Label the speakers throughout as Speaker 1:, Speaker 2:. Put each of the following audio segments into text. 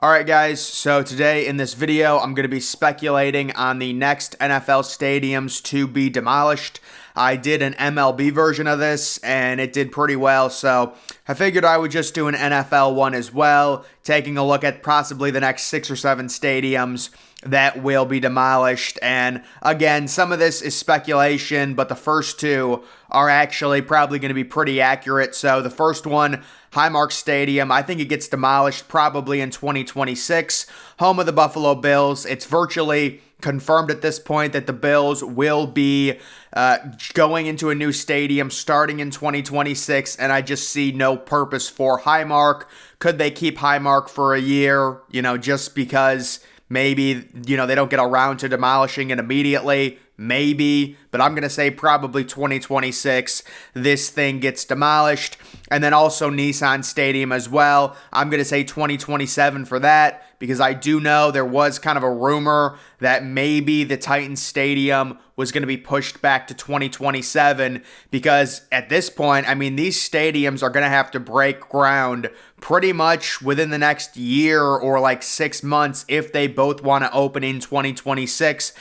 Speaker 1: Alright guys, so today in this video I'm going to be speculating on the next NFL stadiums to be demolished. I did an MLB version of this and it did pretty well, so I figured I would just do an NFL one as well, taking a look at possibly the next 6 or 7 stadiums that will be demolished. And again, some of this is speculation, but the first two are actually probably going to be pretty accurate. So the first one, Highmark Stadium, I think it gets demolished probably in 2026. Home of the Buffalo Bills. It's virtually confirmed at this point that the Bills will be going into a new stadium starting in 2026, and I just see no purpose for Highmark. Could they keep Highmark for a year, just because maybe, they don't get around to demolishing it immediately? Maybe, but I'm going to say probably 2026 this thing gets demolished. And then also Nissan Stadium as well. I'm going to say 2027 for that, because I do know there was kind of a rumor that maybe the Titans Stadium was going to be pushed back to 2027, because at this point, these stadiums are going to have to break ground pretty much within the next year or like 6 months if they both want to open in 2026.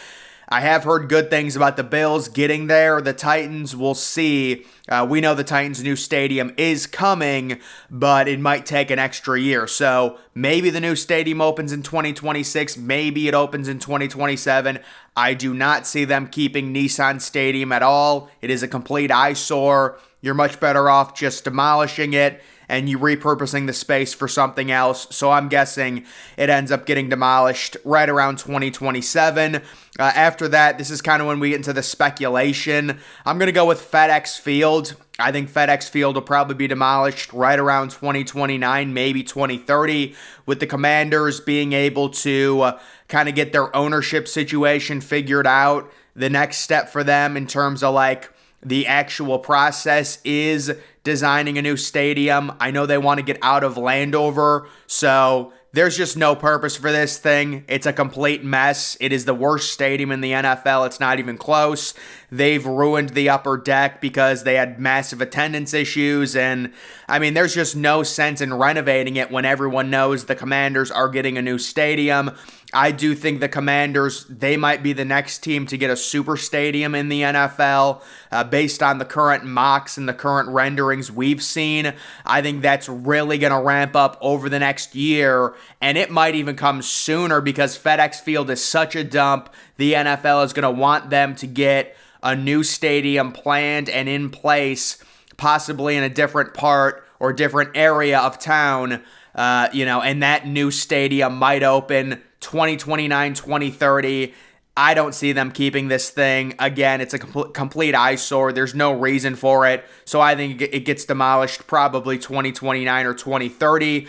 Speaker 1: I have heard good things about the Bills getting there. The Titans, we'll see. We know the Titans' new stadium is coming, but it might take an extra year. So maybe the new stadium opens in 2026. Maybe it opens in 2027. I do not see them keeping Nissan Stadium at all. It is a complete eyesore. You're much better off just demolishing it and you repurposing the space for something else. So I'm guessing it ends up getting demolished right around 2027. After that, this is kind of when we get into the speculation. I'm going to go with FedEx Field. I think FedEx Field will probably be demolished right around 2029, maybe 2030, with the Commanders being able to kind of get their ownership situation figured out. The next step for them in terms of the actual process is designing a new stadium. I know they want to get out of Landover, so there's just no purpose for this thing. It's a complete mess. It is the worst stadium in the NFL. It's not even close. They've ruined the upper deck because they had massive attendance issues, and there's just no sense in renovating it when everyone knows the Commanders are getting a new stadium. I do think the Commanders, they might be the next team to get a super stadium in the NFL based on the current mocks and the current renderings we've seen. I think that's really going to ramp up over the next year, and it might even come sooner because FedEx Field is such a dump. The NFL is going to want them to get a new stadium planned and in place, possibly in a different part or different area of town, and that new stadium might open 2029, 2030. I don't see them keeping this thing. Again, it's a complete eyesore. There's no reason for it. So I think it gets demolished probably 2029 or 2030.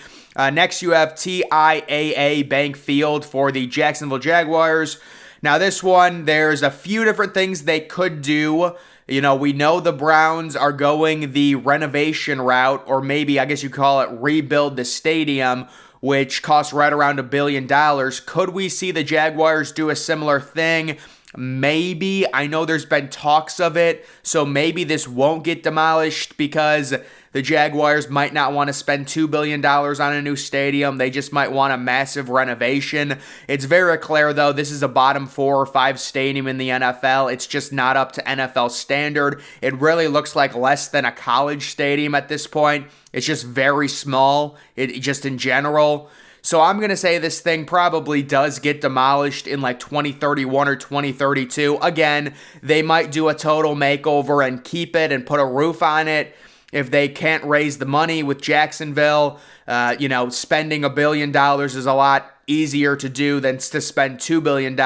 Speaker 1: Next, you have TIAA Bank Field for the Jacksonville Jaguars. Now, this one, there's a few different things they could do. We know the Browns are going the renovation route, or maybe, I guess you call it, rebuild the stadium, which costs right around $1 billion. Could we see the Jaguars do a similar thing? Maybe. I know there's been talks of it, so maybe this won't get demolished because the Jaguars might not want to spend $2 billion on a new stadium. They just might want a massive renovation. It's very clear, though, this is a bottom 4 or 5 stadium in the NFL. It's just not up to NFL standard. It really looks like less than a college stadium at this point. It's just very small, just in general. So I'm going to say this thing probably does get demolished in 2031 or 2032. Again, they might do a total makeover and keep it and put a roof on it. If they can't raise the money with Jacksonville, spending $1 billion is a lot easier to do than to spend $2 billion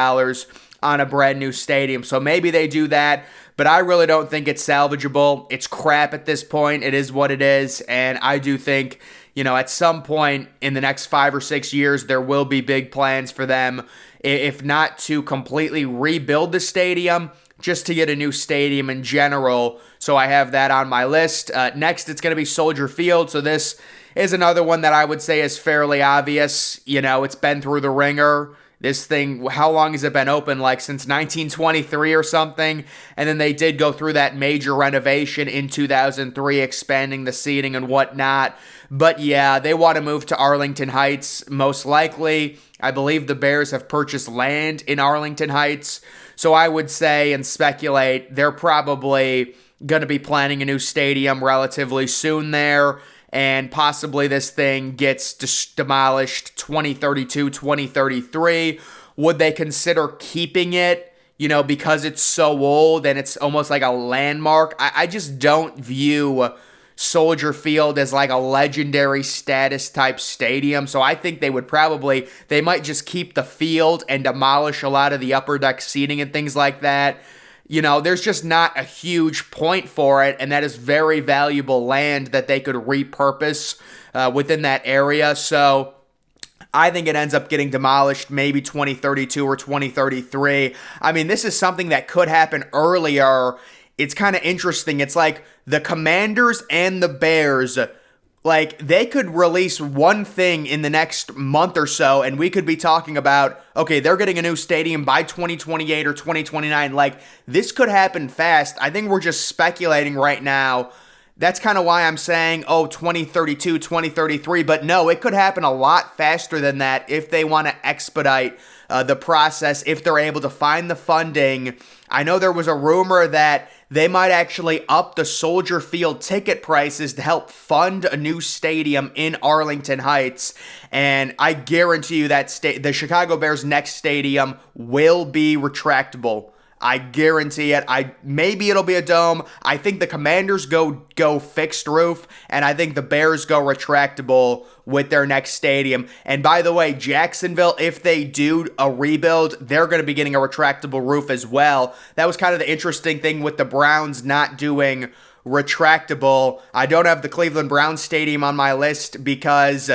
Speaker 1: on a brand new stadium. So maybe they do that, but I really don't think it's salvageable. It's crap at this point. It is what it is, and I do think, at some point in the next 5 or 6 years, there will be big plans for them, if not to completely rebuild the stadium, just to get a new stadium in general. So I have that on my list. Next, it's going to be Soldier Field. So this is another one that I would say is fairly obvious. It's been through the ringer. This thing, how long has it been open? Like since 1923 or something. And then they did go through that major renovation in 2003, expanding the seating and whatnot. But yeah, they want to move to Arlington Heights, most likely. I believe the Bears have purchased land in Arlington Heights. So I would say and speculate they're probably going to be planning a new stadium relatively soon there. And possibly this thing gets demolished 2032, 2033. Would they consider keeping it, because it's so old and it's almost like a landmark? I just don't view Soldier Field as like a legendary status type stadium. So I think they might just keep the field and demolish a lot of the upper deck seating and things like that. There's just not a huge point for it, and that is very valuable land that they could repurpose within that area. So I think it ends up getting demolished maybe 2032 or 2033. I mean, this is something that could happen earlier. It's kind of interesting. It's like the Commanders and the Bears, like they could release one thing in the next month or so, and we could be talking about, okay, they're getting a new stadium by 2028 or 2029. Like this could happen fast. I think we're just speculating right now. That's kind of why I'm saying, 2032, 2033. But no, it could happen a lot faster than that if they want to expedite the process, if they're able to find the funding. I know there was a rumor that they might actually up the Soldier Field ticket prices to help fund a new stadium in Arlington Heights. And I guarantee you that the Chicago Bears' next stadium will be retractable. I guarantee it. Maybe it'll be a dome. I think the Commanders go fixed roof, and I think the Bears go retractable with their next stadium. And by the way, Jacksonville, if they do a rebuild, they're going to be getting a retractable roof as well. That was kind of the interesting thing with the Browns not doing retractable. I don't have the Cleveland Browns Stadium on my list because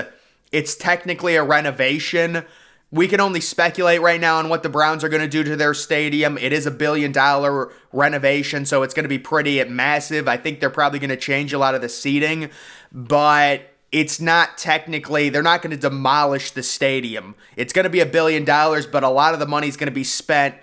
Speaker 1: it's technically a renovation. We can only speculate right now on what the Browns are going to do to their stadium. It is $1 billion renovation, so it's going to be pretty massive. I think they're probably going to change a lot of the seating, but it's not technically, they're not going to demolish the stadium. It's going to be $1 billion, but a lot of the money is going to be spent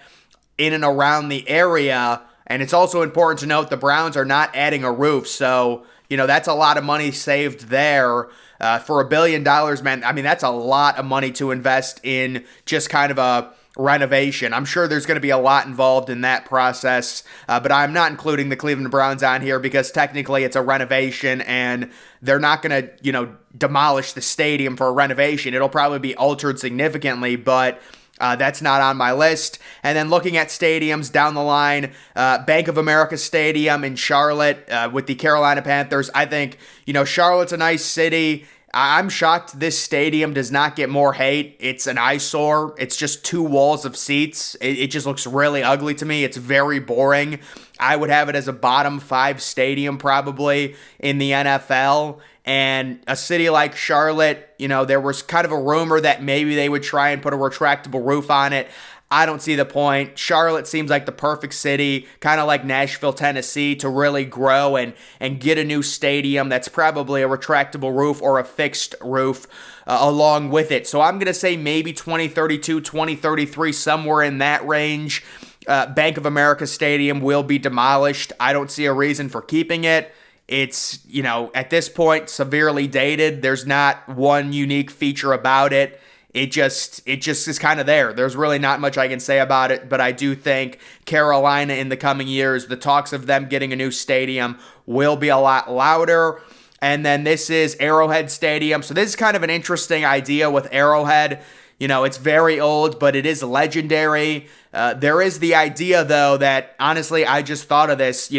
Speaker 1: in and around the area. And it's also important to note the Browns are not adding a roof, so that's a lot of money saved there. For $1 billion, man, I mean, that's a lot of money to invest in just kind of a renovation. I'm sure there's going to be a lot involved in that process, but I'm not including the Cleveland Browns on here because technically it's a renovation and they're not going to, demolish the stadium for a renovation. It'll probably be altered significantly, but that's not on my list. And then looking at stadiums down the line, Bank of America Stadium in Charlotte with the Carolina Panthers. I think, Charlotte's a nice city. I'm shocked this stadium does not get more hate. It's an eyesore. It's just two walls of seats. It just looks really ugly to me. It's very boring. I would have it as a bottom 5 stadium probably in the NFL. And a city like Charlotte, there was kind of a rumor that maybe they would try and put a retractable roof on it. I don't see the point. Charlotte seems like the perfect city, kind of like Nashville, Tennessee, to really grow and get a new stadium that's probably a retractable roof or a fixed roof along with it. So I'm going to say maybe 2032, 2033, somewhere in that range. Bank of America Stadium will be demolished. I don't see a reason for keeping it. It's, at this point, severely dated. There's not one unique feature about it. It just is kind of there. There's really not much I can say about it, but I do think Carolina in the coming years, the talks of them getting a new stadium will be a lot louder. And then this is Arrowhead Stadium. So this is kind of an interesting idea with Arrowhead. It's very old, but it is legendary. There is the idea, though, that honestly, I just thought of this,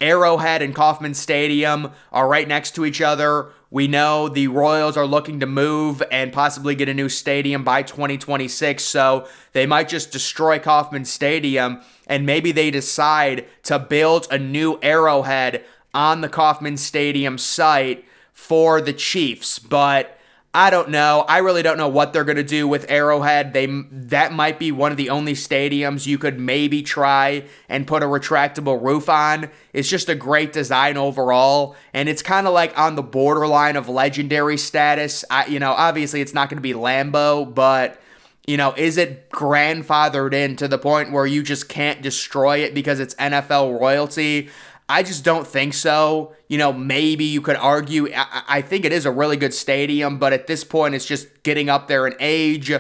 Speaker 1: Arrowhead and Kauffman Stadium are right next to each other. We know the Royals are looking to move and possibly get a new stadium by 2026, so they might just destroy Kauffman Stadium, and maybe they decide to build a new Arrowhead on the Kauffman Stadium site for the Chiefs. But I don't know. I really don't know what they're going to do with Arrowhead. That might be one of the only stadiums you could maybe try and put a retractable roof on. It's just a great design overall, and it's kind of like on the borderline of legendary status. Obviously it's not going to be Lambeau, but is it grandfathered in to the point where you just can't destroy it because it's NFL royalty? I just don't think so. Maybe you could argue. I think it is a really good stadium, but at this point, it's just getting up there in age.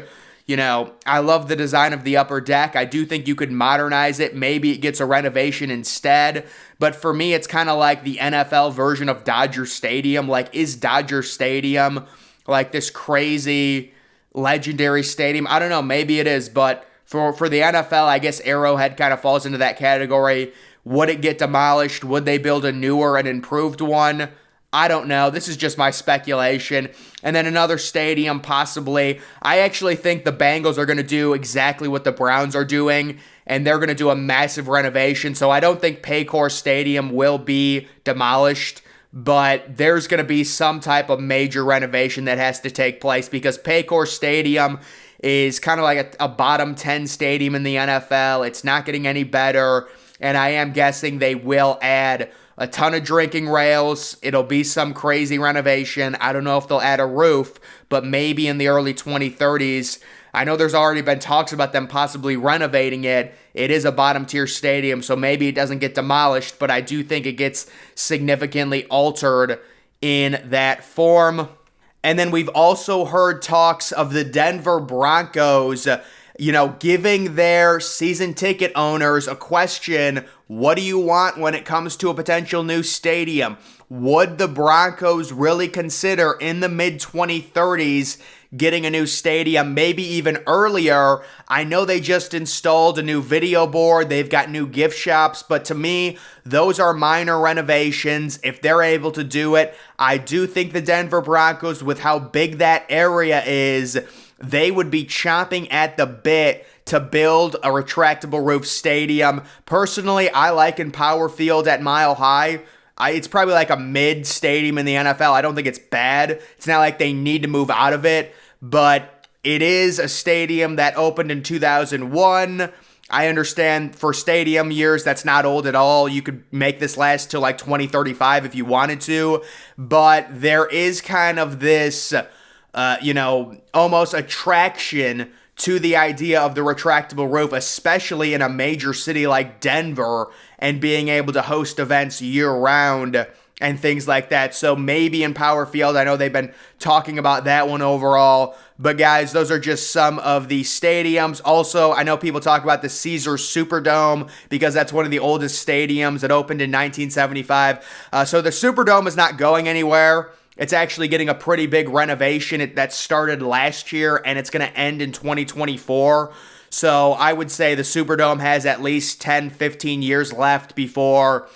Speaker 1: I love the design of the upper deck. I do think you could modernize it. Maybe it gets a renovation instead. But for me, it's kind of like the NFL version of Dodger Stadium. Like, is Dodger Stadium like this crazy legendary stadium? I don't know. Maybe it is. But for the NFL, I guess Arrowhead kind of falls into that category. Would it get demolished? Would they build a newer and improved one? I don't know. This is just my speculation. And then another stadium, possibly. I actually think the Bengals are going to do exactly what the Browns are doing, and they're going to do a massive renovation. So I don't think Paycor Stadium will be demolished, but there's going to be some type of major renovation that has to take place because Paycor Stadium is kind of like a bottom 10 stadium in the NFL. It's not getting any better, and I am guessing they will add a ton of drinking rails. It'll be some crazy renovation. I don't know if they'll add a roof, but maybe in the early 2030s. I know there's already been talks about them possibly renovating it. It is a bottom tier stadium, so maybe it doesn't get demolished, but I do think it gets significantly altered in that form. And then we've also heard talks of the Denver Broncos giving their season ticket owners a question: what do you want when it comes to a potential new stadium? Would the Broncos really consider in the mid-2030s getting a new stadium, maybe even earlier? I know they just installed a new video board. They've got new gift shops, but to me, those are minor renovations. If they're able to do it, I do think the Denver Broncos, with how big that area is, they would be chomping at the bit to build a retractable roof stadium. Personally, I like Power Field at Mile High. It's probably like a mid stadium in the NFL. I don't think it's bad. It's not like they need to move out of it, but it is a stadium that opened in 2001. I understand for stadium years, that's not old at all. You could make this last till like 2035 if you wanted to, but there is kind of this almost attraction to the idea of the retractable roof, especially in a major city like Denver, and being able to host events year-round and things like that. So maybe in Power Field, I know they've been talking about that one overall. But guys, those are just some of the stadiums. Also, I know people talk about the Caesars Superdome because that's one of the oldest stadiums. It opened in 1975. So the Superdome is not going anywhere. It's actually getting a pretty big renovation that started last year, and it's going to end in 2024. So I would say the Superdome has at least 10, 15 years left before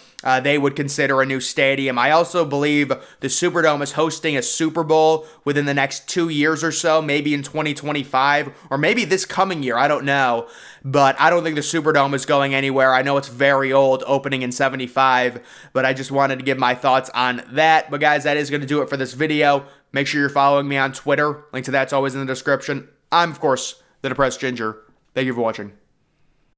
Speaker 1: they would consider a new stadium. I also believe the Superdome is hosting a Super Bowl within the next 2 years or so, maybe in 2025, or maybe this coming year, I don't know. But I don't think the Superdome is going anywhere. I know it's very old, opening in 75, but I just wanted to give my thoughts on that. But guys, that is going to do it for this video. Make sure you're following me on Twitter. Link to that's always in the description. I'm, of course, the Depressed Ginger. Thank you for watching.